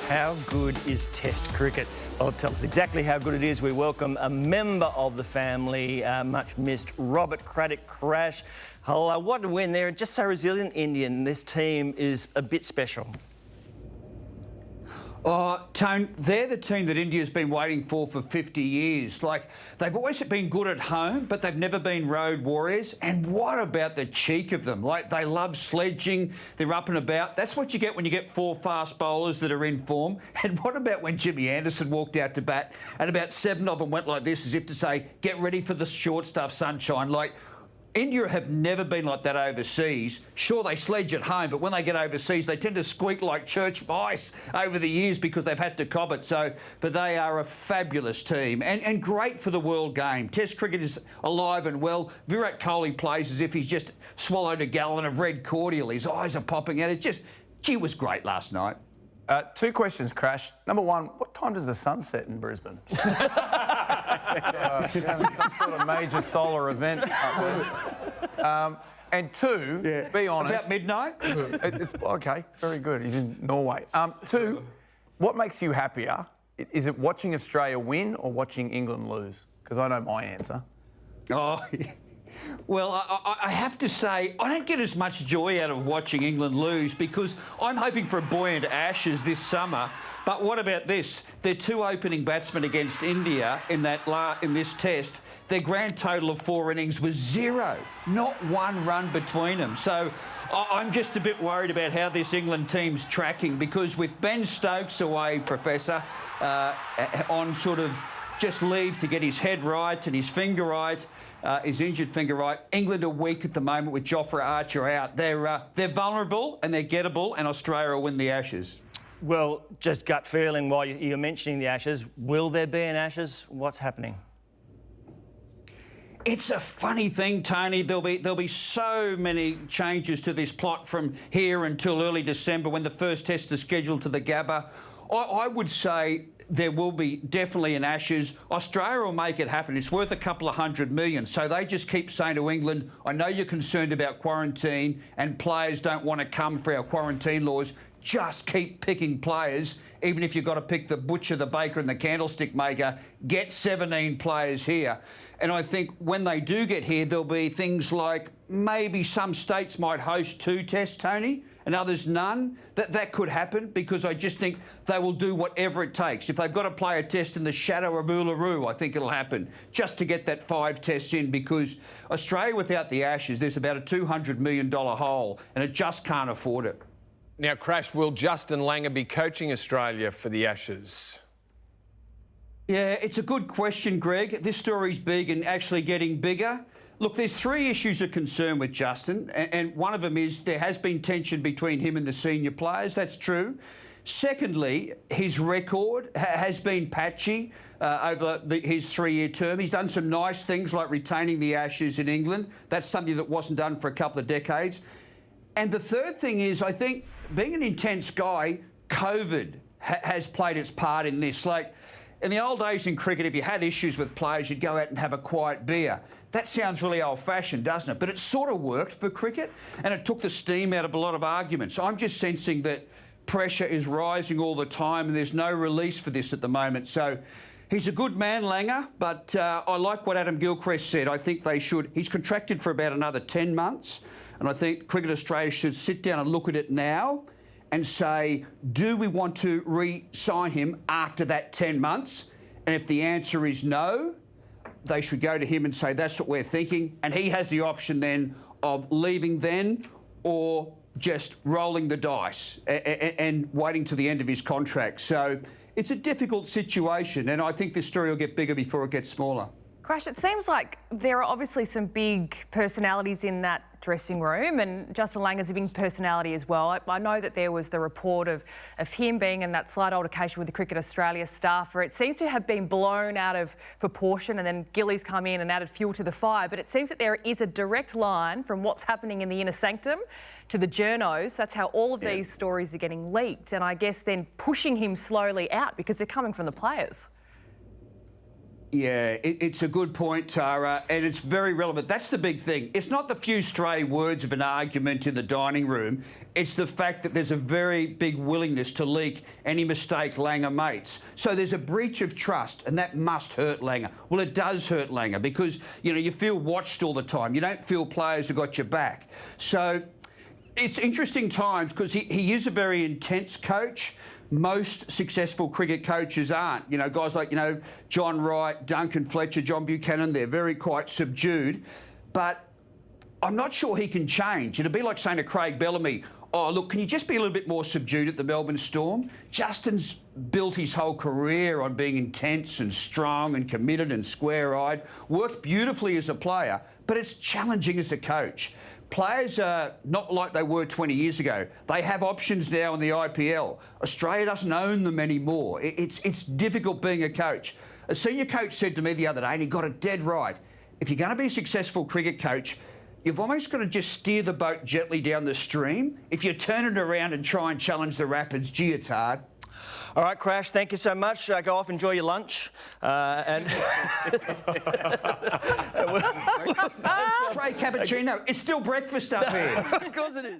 How good is Test cricket? Well, tell us exactly how good it is. We welcome a member of the family, much missed Robert Craddock, Crash. Hello, what a win there. Just so resilient, Indian. This team is a bit special. Oh, Tone, they're the team that India's been waiting for 50 years. Like, they've always been good at home, but they've never been road warriors. And what about the cheek of them? Like, they love sledging, they're up and about. That's what you get when you get 4 fast bowlers that are in form. And what about when Jimmy Anderson walked out to bat and about 7 of them went like this, as if to say, get ready for the short stuff, sunshine. Like, India have never been like that overseas. Sure, they sledge at home, but when they get overseas, they tend to squeak like church mice over the years because they've had to cob it. But they are a fabulous team and great for the world game. Test cricket is alive and well. Virat Kohli plays as if he's just swallowed a gallon of red cordial. His eyes are popping out. It was great last night. 2 questions, Crash. Number 1, what time does the sun set in Brisbane? Some sort of major solar event up there. And 2, be honest... About midnight? OK, very good. He's in Norway. 2, what makes you happier? Is it watching Australia win or watching England lose? Because I know my answer. Oh, well, I have to say, I don't get as much joy out of watching England lose because I'm hoping for a buoyant Ashes this summer. But what about this? Their 2 opening batsmen against India in this test, their grand total of 4 innings was 0. Not 1 run between them. So I'm just a bit worried about how this England team's tracking because with Ben Stokes away, Professor, on sort of just leave to get his head right and his finger right, his injured finger right. England are weak at the moment with Jofra Archer out. They're vulnerable and they're gettable, and Australia will win the Ashes. Well, just gut feeling while you're mentioning the Ashes. Will there be an Ashes? What's happening? It's a funny thing, Tony. There'll be so many changes to this plot from here until early December when the first test is scheduled to the Gabba. I would say there will be definitely an Ashes. Australia will make it happen. It's worth a couple of $100 million. So they just keep saying to England, I know you're concerned about quarantine and players don't want to come for our quarantine laws. Just keep picking players, even if you've got to pick the butcher, the baker and the candlestick maker. Get 17 players here. And I think when they do get here, there'll be things like maybe some states might host 2 tests, Tony, and others none. That could happen because I just think they will do whatever it takes. If they've got to play a test in the shadow of Uluru, I think it'll happen just to get that 5 tests in because Australia without the Ashes, there's about a $200 million hole and it just can't afford it. Now, Crash, will Justin Langer be coaching Australia for the Ashes? Yeah, it's a good question, Greg. This story's big and actually getting bigger. Look, there's 3 issues of concern with Justin, and one of them is there has been tension between him and the senior players. That's true. Secondly, his record has been patchy over his 3-year term. He's done some nice things like retaining the Ashes in England. That's something that wasn't done for a couple of decades. And the third thing is, I think, being an intense guy, COVID has played its part in this. Like, in the old days in cricket, if you had issues with players, you'd go out and have a quiet beer. That sounds really old-fashioned, doesn't it? But it sort of worked for cricket, and it took the steam out of a lot of arguments. I'm just sensing that pressure is rising all the time, and there's no release for this at the moment. So he's a good man, Langer, but I like what Adam Gilchrist said. I think they should. He's contracted for about another 10 months, and I think Cricket Australia should sit down and look at it now and say, do we want to re-sign him after that 10 months? And if the answer is no, they should go to him and say, that's what we're thinking. And he has the option then of leaving then or just rolling the dice and waiting to the end of his contract. So it's a difficult situation, and I think this story will get bigger before it gets smaller. Crash, it seems like there are obviously some big personalities in that dressing room, and Justin Langer's a big personality as well. I know that there was the report of him being in that slight altercation with the Cricket Australia staffer. It seems to have been blown out of proportion, and then Gillies come in and added fuel to the fire. But it seems that there is a direct line from what's happening in the inner sanctum to the journos. That's how all of these stories are getting leaked, and I guess then pushing him slowly out because they're coming from the players. Yeah, it's a good point, Tara, and it's very relevant. That's the big thing. It's not the few stray words of an argument in the dining room. It's the fact that there's a very big willingness to leak any mistake Langer makes. So there's a breach of trust, and that must hurt Langer. Well, it does hurt Langer because, you know, you feel watched all the time. You don't feel players have got your back. So it's interesting times because he is a very intense coach. Most successful cricket coaches aren't. You know, guys like, you know, John Wright, Duncan Fletcher, John Buchanan, they're very quite subdued. But I'm not sure he can change. It'd be like saying to Craig Bellamy, oh, look, can you just be a little bit more subdued at the Melbourne Storm? Justin's built his whole career on being intense and strong and committed and square-eyed, worked beautifully as a player, but it's challenging as a coach. Players are not like they were 20 years ago. They have options now in the IPL. Australia doesn't own them anymore. It's difficult being a coach. A senior coach said to me the other day, and he got it dead right, if you're going to be a successful cricket coach, you've almost got to just steer the boat gently down the stream. If you turn it around and try and challenge the rapids, gee, it's hard. All right, Crash, thank you so much. Go off, enjoy your lunch. And Straight cappuccino. It's still breakfast up here. of course it is.